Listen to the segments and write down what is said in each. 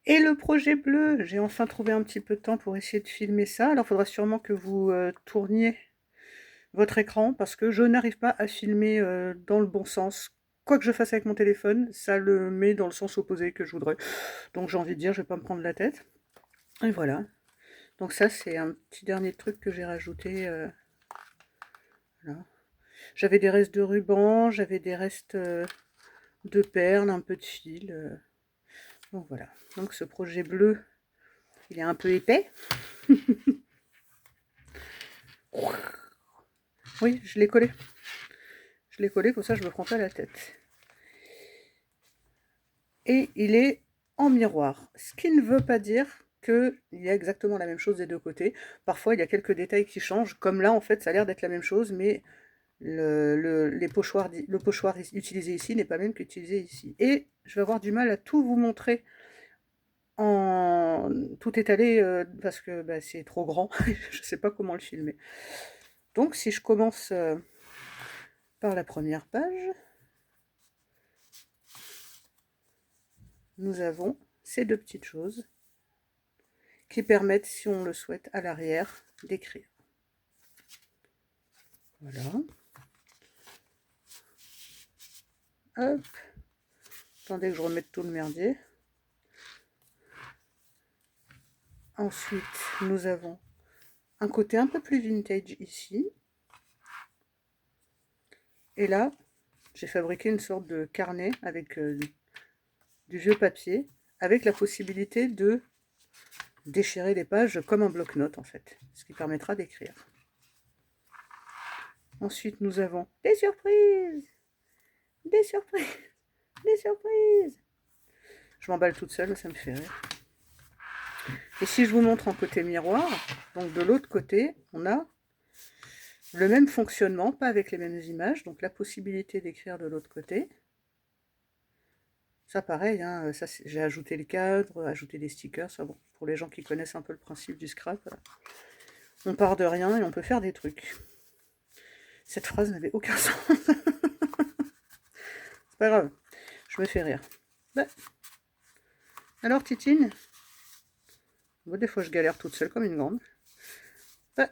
Et le projet bleu, j'ai enfin trouvé un petit peu de temps pour essayer de filmer ça. Alors, il faudra sûrement que vous tourniez votre écran parce que je n'arrive pas à filmer dans le bon sens. Quoi que je fasse avec mon téléphone, ça le met dans le sens opposé que je voudrais. Donc, j'ai envie de dire, je vais pas me prendre la tête. Et voilà. Donc ça, c'est un petit dernier truc que j'ai rajouté. Là. J'avais des restes de ruban, j'avais des restes de perles, un peu de fil. Donc voilà. Donc ce projet bleu, il est un peu épais. Oui, je l'ai collé. Je l'ai collé, comme ça je me prends pas la tête. Et il est en miroir. Ce qui ne veut pas dire qu'il y a exactement la même chose des deux côtés. Parfois, il y a quelques détails qui changent. Comme là, en fait, ça a l'air d'être la même chose, mais le pochoir utilisé ici n'est pas même qu'utilisé ici. Et je vais avoir du mal à tout vous montrer en tout étalé parce que bah, c'est trop grand. Je ne sais pas comment le filmer. Donc, si je commence par la première page, nous avons ces deux petites choses qui permettent, si on le souhaite, à l'arrière, d'écrire. Voilà. Hop. Attendez que je remette tout le merdier. Ensuite, nous avons un côté un peu plus vintage ici. Et là, j'ai fabriqué une sorte de carnet avec du vieux papier, avec la possibilité de déchirer les pages comme un bloc-notes en fait, ce qui permettra d'écrire. Ensuite, nous avons des surprises, des surprises, des surprises. Je m'emballe toute seule, ça me fait rire. Et si je vous montre en côté miroir, donc de l'autre côté, on a le même fonctionnement, pas avec les mêmes images, donc la possibilité d'écrire de l'autre côté. Ça pareil, hein, ça, j'ai ajouté le cadre, ajouté des stickers, ça, bon, pour les gens qui connaissent un peu le principe du scrap, on part de rien et on peut faire des trucs. Cette phrase n'avait aucun sens. C'est pas grave, je me fais rire. Bah. Alors Titine, bon, des fois je galère toute seule comme une grande. Bah.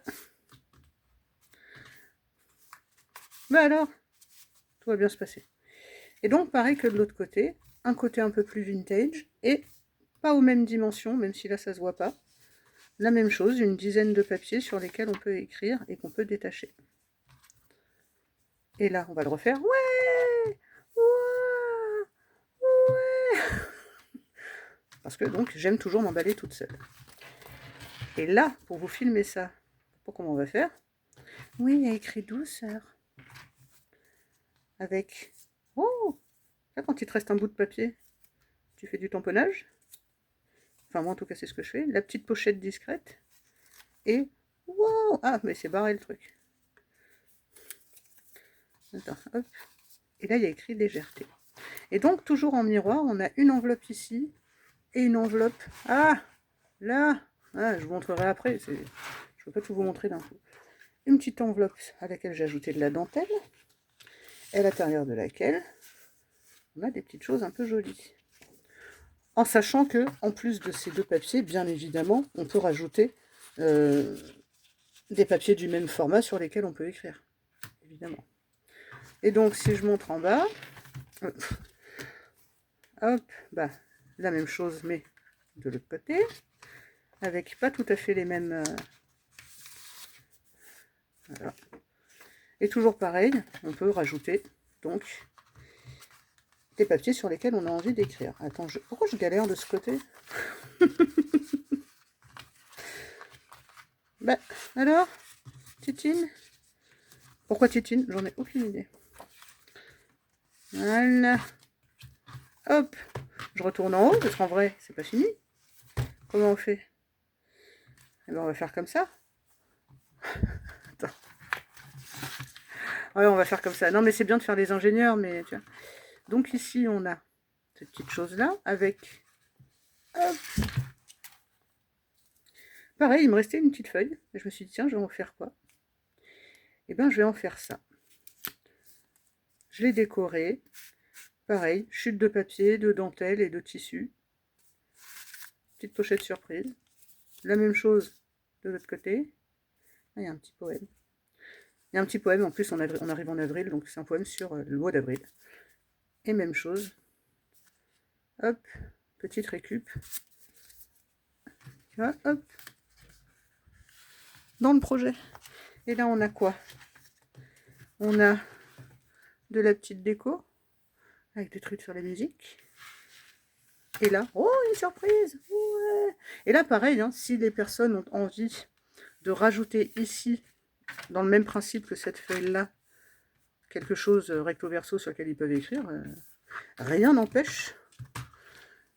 Bah alors, tout va bien se passer. Et donc pareil que de l'autre côté, un côté un peu plus vintage et pas aux mêmes dimensions, même si là ça se voit pas. La même chose, une dizaine de papiers sur lesquels on peut écrire et qu'on peut détacher. Et là, on va le refaire. Ouais, ouais, ouais. Parce que donc, j'aime toujours m'emballer toute seule. Et là, pour vous filmer ça, comment on va faire? Oui, il y a écrit douceur. Avec... Oh, là, quand il te reste un bout de papier, tu fais du tamponnage. Enfin, moi, en tout cas, c'est ce que je fais. La petite pochette discrète. Et... Wow. Ah, mais c'est barré le truc. Attends, hop. Et là, il y a écrit légèreté. Et donc, toujours en miroir, on a une enveloppe ici et une enveloppe. Ah, là, ah, je vous montrerai après. Je ne peux pas tout vous montrer d'un coup. Une petite enveloppe à laquelle j'ai ajouté de la dentelle, et à l'intérieur de laquelle on a des petites choses un peu jolies. En sachant que, en plus de ces deux papiers, bien évidemment, on peut rajouter des papiers du même format sur lesquels on peut écrire, évidemment. Et donc, si je montre en bas, hop, bah, la même chose, mais de l'autre côté, avec pas tout à fait les mêmes... voilà. Et toujours pareil, on peut rajouter, donc, des papiers sur lesquels on a envie d'écrire. Attends, pourquoi je galère de ce côté? Bah, alors, Titine? Pourquoi Titine? J'en ai aucune idée. Voilà. Hop, je retourne en haut, parce qu'en vrai, c'est pas fini. Comment on fait? Eh ben, on va faire comme ça. Attends. Ouais, on va faire comme ça. Non, mais c'est bien de faire des ingénieurs, mais tu vois. Donc ici, on a cette petite chose-là, avec... Hop. Pareil, il me restait une petite feuille. Et je me suis dit, tiens, je vais en faire quoi? Eh bien, je vais en faire ça. Je l'ai décoré. Pareil, chute de papier, de dentelle et de tissu. petite pochette surprise. La même chose de l'autre côté. Ah, il y a un petit poème. Il y a un petit poème, en plus on arrive en avril, donc c'est un poème sur le mois d'avril. Et même chose. Hop, petite récup. Tu vois, hop. Dans le projet. Et là on a quoi? On a de la petite déco, avec des trucs sur la musique. Et là, oh, une surprise! Ouais. Et là, pareil, hein, si les personnes ont envie de rajouter ici, dans le même principe que cette feuille-là, quelque chose recto verso sur lequel ils peuvent écrire, rien n'empêche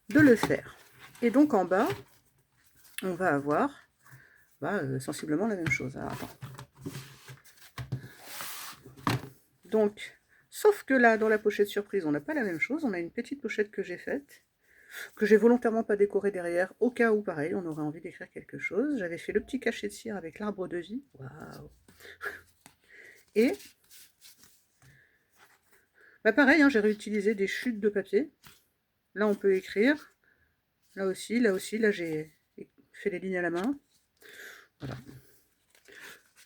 de le faire. Et donc en bas, on va avoir sensiblement la même chose. Alors, attends. Donc, sauf que là, dans la pochette surprise, on n'a pas la même chose. On a une petite pochette que j'ai faite, que j'ai volontairement pas décorée derrière, au cas où, pareil, on aurait envie d'écrire quelque chose. J'avais fait le petit cachet de cire avec l'arbre de vie. Waouh! Et, pareil, hein, j'ai réutilisé des chutes de papier. Là, on peut écrire. Là aussi, là j'ai fait les lignes à la main. Voilà.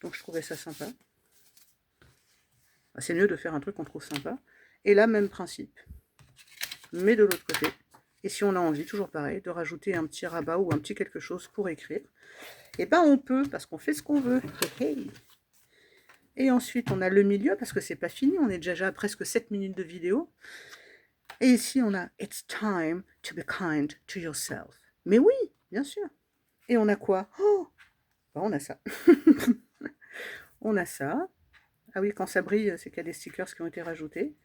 Donc, je trouvais ça sympa. C'est mieux de faire un truc qu'on trouve sympa. Et là, même principe. Mais de l'autre côté. Et si on a envie, toujours pareil, de rajouter un petit rabat ou un petit quelque chose pour écrire, et ben on peut, parce qu'on fait ce qu'on veut. Hey. Et ensuite, on a le milieu, parce que c'est pas fini, on est déjà à presque 7 minutes de vidéo. Et ici, on a « It's time to be kind to yourself ». Mais oui, bien sûr. Et on a quoi? Oh, ben, on a ça. On a ça. Ah oui, quand ça brille, c'est qu'il y a des stickers qui ont été rajoutés.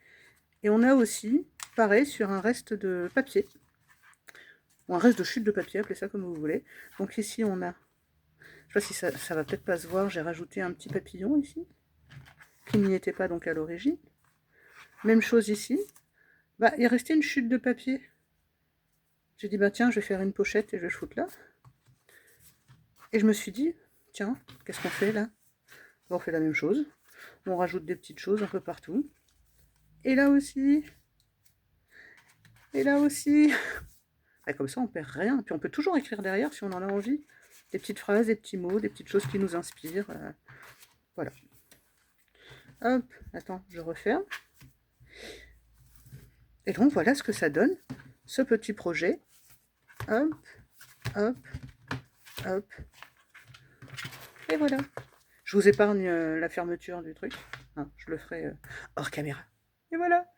Et on a aussi, pareil, sur un reste de papier, ou un reste de chute de papier, appelez ça comme vous voulez. Donc ici, on a, je sais pas si ça va peut-être pas se voir, j'ai rajouté un petit papillon ici, qui n'y était pas donc à l'origine. Même chose ici. Bah, il restait une chute de papier. J'ai dit, bah tiens, je vais faire une pochette et je vais le foutre là. Et je me suis dit, tiens, qu'est-ce qu'on fait là? On fait la même chose. On rajoute des petites choses un peu partout. Et là aussi. Et là aussi. Et comme ça, on perd rien. Puis on peut toujours écrire derrière si on en a envie. Des petites phrases, des petits mots, des petites choses qui nous inspirent. Voilà. Hop, attends, je referme. Et donc, voilà ce que ça donne, ce petit projet. Hop, hop, hop. Et voilà. Je vous épargne la fermeture du truc. Hein, je le ferai hors caméra. Et voilà.